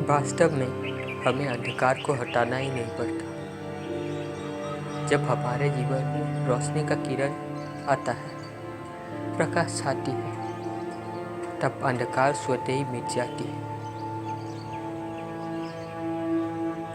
वास्तव में हमें अंधकार को हटाना ही नहीं पड़ता। जब हमारे जीवन में रोशनी का किरण आता है, प्रकाश छाती है, तब अंधकार स्वतः ही मिट जाती है।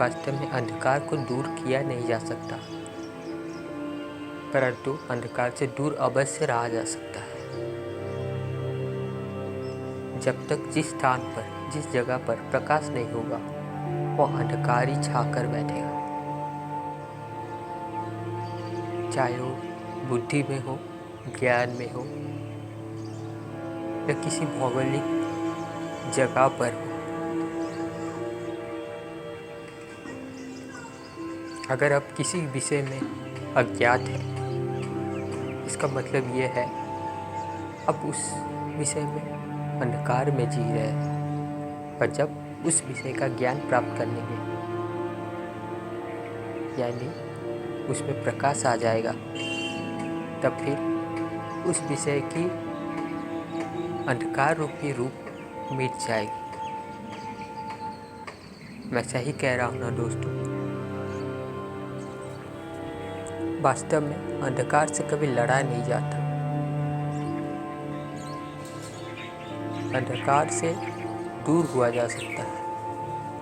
वास्तव में अंधकार को दूर किया नहीं जा सकता, परंतु अंधकार से दूर अवश्य रहा जा सकता है। जब तक जिस स्थान पर, जिस जगह पर प्रकाश नहीं होगा, वह अंधकार ही छाकर बैठेगा। चाहे वो बुद्धि में हो, ज्ञान में हो, या किसी भौगोलिक जगह पर हो। अगर आप किसी विषय में अज्ञात हैं, इसका मतलब ये है आप उस विषय में अंधकार में जी रहे हैं। और जब उस विषय का ज्ञान प्राप्त कर लेंगे, यानी उसमें प्रकाश आ जाएगा, तब फिर उस विषय की अंधकार रूपी रूप मिट जाएगी। मैं सही कह रहा हूँ ना दोस्तों? वास्तव में अंधकार से कभी लड़ा नहीं जाता। अंधकार से दूर हुआ जा सकता है।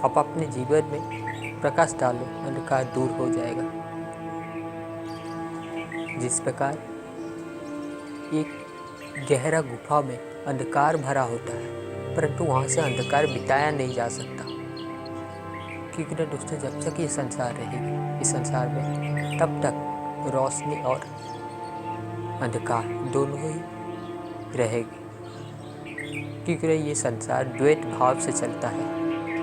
आप अपने जीवन में प्रकाश डालो, अंधकार दूर हो जाएगा। जिस प्रकार एक गहरा गुफा में अंधकार भरा होता है, परंतु वहाँ से अंधकार मिटाया नहीं जा सकता। क्योंकि ना दोस्तों, जब तक ये संसार रहेगी, इस संसार में तब तक रोशनी और अंधकार दोनों ही रहेगी। क्योंकि ये संसार द्वैत भाव से चलता है।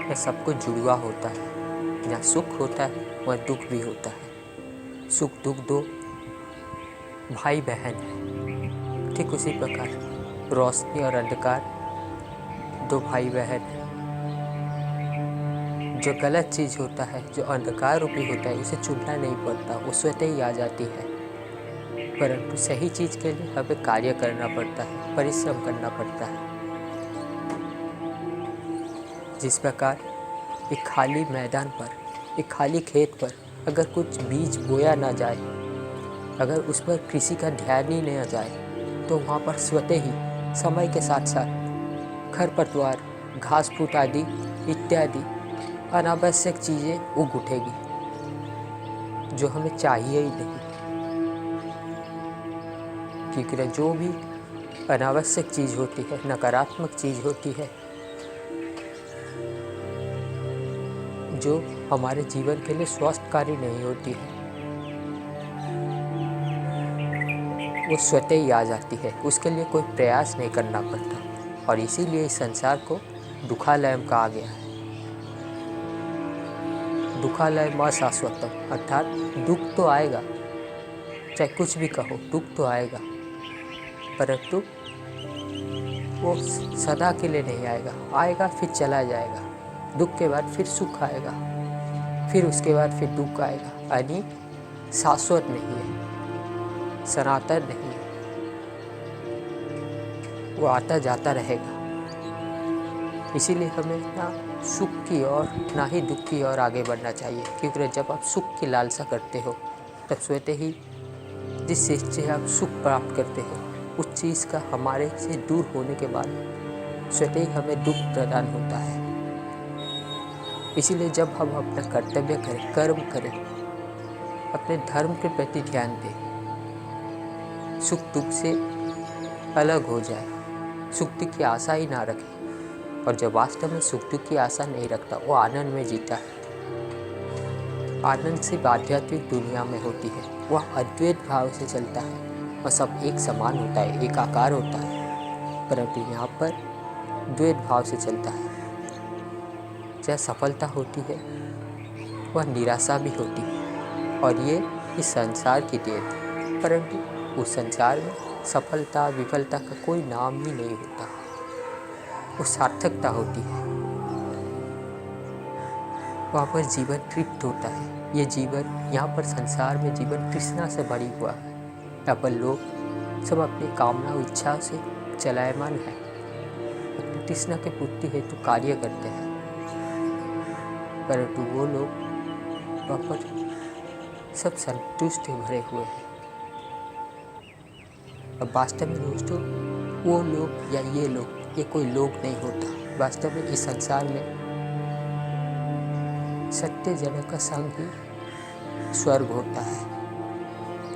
यह सब कुछ जुड़वा होता है। जहाँ सुख होता है वहाँ दुख भी होता है। सुख दुख दो भाई बहन है। ठीक उसी प्रकार रोशनी और अंधकार दो भाई बहन है। जो गलत चीज़ होता है, जो अंधकार रूपी होता है, उसे चुनना नहीं पड़ता, वो स्वतः ही आ जाती है। परंतु सही चीज़ के लिए हमें कार्य करना पड़ता है, परिश्रम करना पड़ता है। जिस प्रकार एक खाली मैदान पर, एक खाली खेत पर अगर कुछ बीज बोया ना जाए, अगर उस पर किसी का ध्यान ही नहीं जाए, तो वहाँ पर स्वतः ही समय के साथ साथ खरपतवार, घास फूस आदि इत्यादि अनावश्यक चीज़ें उग उठेगी, जो हमें चाहिए ही नहीं। क्योंकि जो भी अनावश्यक चीज़ होती है, नकारात्मक चीज़ होती है, जो हमारे जीवन के लिए स्वस्थकारी नहीं होती है, वो स्वतः ही आ जाती है। उसके लिए कोई प्रयास नहीं करना पड़ता। और इसीलिए इस संसार को दुखालयम कहा गया है। दुखालयम अशाश्वतम, अर्थात दुख तो आएगा, चाहे कुछ भी कहो, दुख तो आएगा, परंतु वो सदा के लिए नहीं आएगा। आएगा फिर चला जाएगा। दुख के बाद फिर सुख आएगा, फिर उसके बाद फिर दुख आएगा। यानी शाश्वत नहीं है, सनातन नहीं है, वो आता जाता रहेगा। इसीलिए हमें ना सुख की ओर, ना ही दुख की ओर आगे बढ़ना चाहिए। क्योंकि जब आप सुख की लालसा करते हो, तब स्वतः ही जिस चीज़ से आप सुख प्राप्त करते हो, उस चीज़ का हमारे से दूर होने के बाद स्वतः ही हमें दुख प्रदान होता है। इसीलिए जब हम अपना कर्तव्य करें, कर्म करें, अपने धर्म के प्रति ध्यान दें, सुख दुख से अलग हो जाए, सुख दुख की आशा ही ना रखें। और जब वास्तव में सुख दुख की आशा नहीं रखता, वो आनंद में जीता है। आनंद सिर्फ आध्यात्मिक दुनिया में होती है। वह अद्वैत भाव से चलता है और सब एक समान होता है, एक आकार होता है। परंतु यहाँ पर द्वैत भाव से चलता है। जहाँ सफलता होती है, वह निराशा भी होती है। और ये इस संसार की देन है। परंतु उस संसार में सफलता विफलता का कोई नाम ही नहीं होता, वो सार्थकता होती है। वहाँ पर जीवन तृप्त होता है। ये जीवन, यहाँ पर संसार में जीवन तृष्णा से भरी हुआ है। यहाँ पर लोग सब अपनी कामना इच्छा से चलायमान है, अपनी तृष्णा के पूर्ति हेतु कार्य करते हैं। परंतु वो लोग वहाँ पर सब संतुष्ट भरे हुए हैं। और वास्तव में दोस्तों, वो लोग या ये कोई लोग नहीं होता। वास्तव में इस संसार में सत्य जनों का संग ही स्वर्ग होता है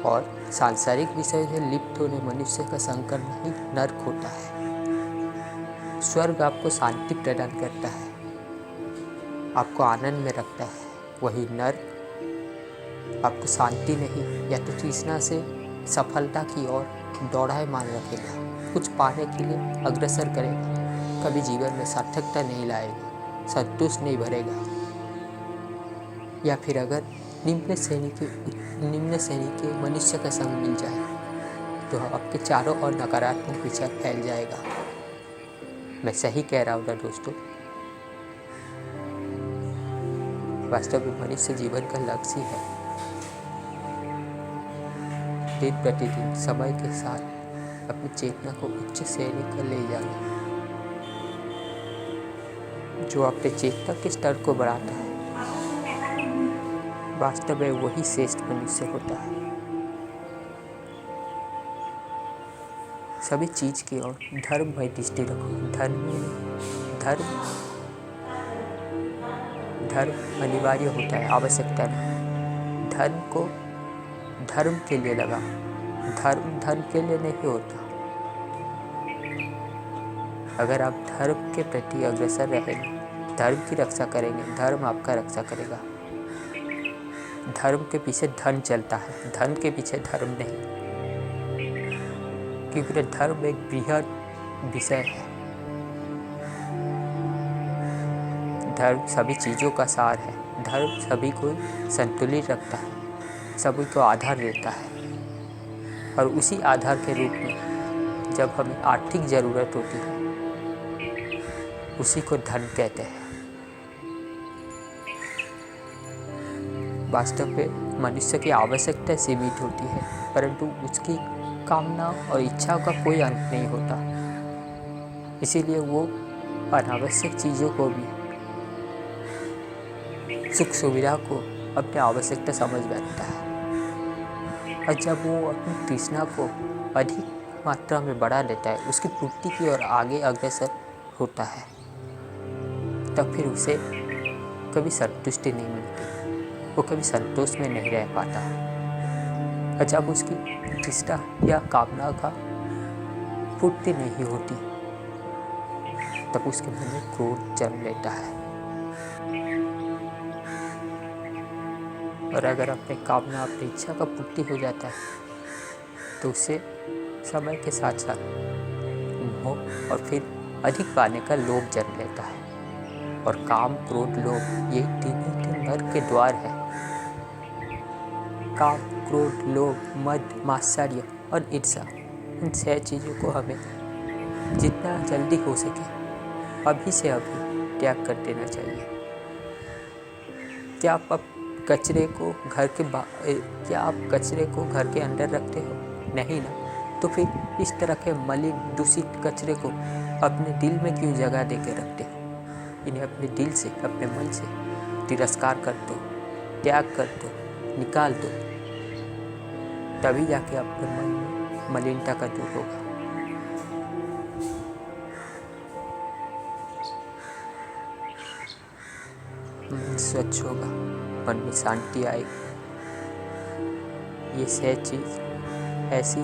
और सांसारिक विषय से लिप्त होने मनुष्य का संग करना ही नर्क होता है। स्वर्ग आपको शांति प्रदान करता है, आपको आनंद में रखता है। वही नर्क आपको शांति नहीं या तो तृष्णा से सफलता की ओर दौड़ाए मान रखेगा, कुछ पाने के लिए अग्रसर करेगा, कभी जीवन में सार्थकता नहीं लाएगा, संतुष्ट नहीं भरेगा। या फिर अगर निम्न श्रेणी के मनुष्य का संग मिल जाए तो आपके चारों ओर नकारात्मक विचार फैल जाएगा। मैं सही कह रहा हूँ ना दोस्तों? वास्तव में मनुष्य जीवन का लक्ष्य है दिन प्रतिदिन समय के साथ अपनी चेतना को उच्च श्रेणी पर ले जाना। जो अपने चेतना के स्तर को बढ़ाता है, वास्तव में वही श्रेष्ठ मनुष्य होता है। सभी चीज की ओर धर्म में दृष्टि रखो। धर्म अनिवार्य होता है, आवश्यकता नहीं। धर्म को धर्म के लिए लगा, धर्म के लिए नहीं होता। अगर आप धर्म के प्रति अग्रसर रहेंगे, धर्म की रक्षा करेंगे, धर्म आपका रक्षा करेगा। धर्म के पीछे धन चलता है, धन के पीछे धर्म नहीं, क्योंकि धर्म एक बृहद विषय है। धर्म सभी चीज़ों का सार है। धर्म सभी को संतुलित रखता है, सभी को आधार देता है। और उसी आधार के रूप में जब हमें आर्थिक ज़रूरत होती है, उसी को धन कहते हैं। वास्तव में मनुष्य की आवश्यकता सीमित होती है, परंतु उसकी कामना और इच्छाओं का कोई अंत नहीं होता। इसीलिए वो अनावश्यक चीज़ों को भी, सुख सुविधा को अपनी आवश्यकता समझ बैठता है। और जब वो अपनी तृष्णा को अधिक मात्रा में बढ़ा लेता है, उसकी पूर्ति की ओर आगे अग्रसर होता है, तब फिर उसे कभी संतुष्टि नहीं मिलती, वो कभी संतोष में नहीं रह पाता। और जब उसकी तृष्णा या कामना का पूर्ति नहीं होती, तब उसके मन में क्रोध जन्म लेता है। और अगर अपने कामना, अपनी इच्छा का पूर्ति हो जाता है, तो उसे समय के साथ साथ मोह और फिर अधिक पाने का लोभ जन्म लेता है। और काम, क्रोध, लोभ, ये तीनों तो नर्क के द्वार है। काम, क्रोध, लोभ, मद, मात्सर्य और ईर्ष्या, इन 6 चीज़ों को हमें जितना जल्दी हो सके अभी से अभी त्याग कर देना चाहिए। क्या आप कचरे को घर के अंदर रखते हो? नहीं ना। तो फिर इस तरह के मलिन, दूषित कचरे को अपने दिल में क्यों जगह दे के रखते हो? इन्हें अपने दिल से, अपने मन से तिरस्कार कर दो, त्याग कर दो, निकाल दो। तभी जाके अपने मन में मलिनता का दूर होगा। मन स्वच्छ होगा, मन में शांति आएगी। ये 6 चीज ऐसी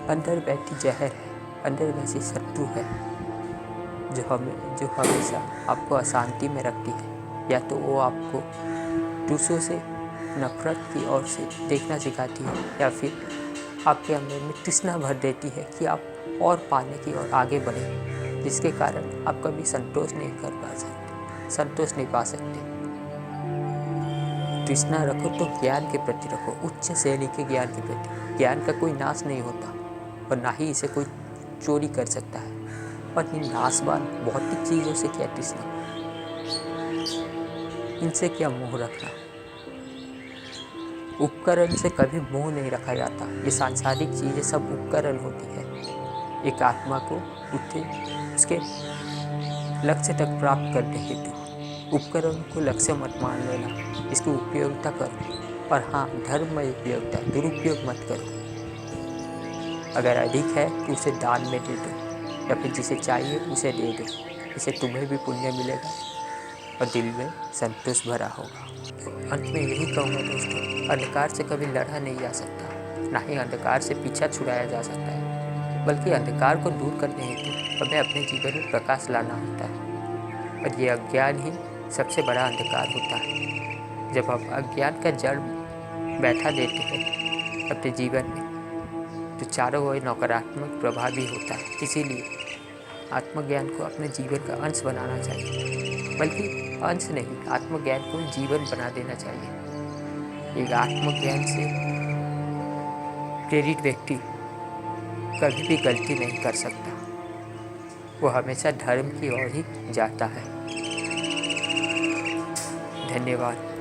अंदर बैठी जहर है, अंदर बैठी शत्रु है, जो हमेशा आपको अशांति में रखती है। या तो वो आपको दूसरों से नफरत की ओर से देखना सिखाती है, या फिर आपके अंदर में तृष्णा भर देती है कि आप और पाने की ओर आगे बढ़ें, जिसके कारण आप कभी संतोष नहीं पा सकते। तृष्णा रखो तो ज्ञान के प्रति रखो, उच्च श्रेणी के ज्ञान के प्रति। ज्ञान का कोई नाश नहीं होता और ना ही इसे कोई चोरी कर सकता है। और इन नाशवान भौतिक चीज़ों से क्या तृष्णा, इनसे क्या मोह रखना। उपकरण से कभी मोह नहीं रखा जाता। ये सांसारिक चीज़ें सब उपकरण होती है, एक आत्मा को उसके लक्ष्य तक प्राप्त करने हेतु। उपकरण को लक्ष्य मत मान लेना, इसकी उपयोगिता करो। और हाँ, धर्म में उपयोगिता, दुरुपयोग मत करो। अगर अधिक है तो उसे दान में दे दो, या फिर जिसे चाहिए उसे दे दो। इससे तुम्हें भी पुण्य मिलेगा और दिल में संतोष भरा होगा। तो अंत में यही कहूँगा दोस्तों, अंधकार से कभी लड़ा नहीं जा सकता, ना ही अंधकार से पीछा छुड़ाया जा सकता है, बल्कि अंधकार को दूर करने हेतु हमें अपने जीवन में प्रकाश लाना होता है। और ये अज्ञान ही सबसे बड़ा अंधकार होता है। जब हम अज्ञान का जड़ बैठा देते हैं अपने जीवन में, तो चारों ओर नकारात्मक प्रभाव भी होता है। इसीलिए आत्मज्ञान को अपने जीवन का अंश बनाना चाहिए, बल्कि अंश नहीं, आत्मज्ञान को जीवन बना देना चाहिए। एक आत्मज्ञान से प्रेरित व्यक्ति कभी भी गलती नहीं कर सकता, वो हमेशा धर्म की ओर ही जाता है। धन्यवाद।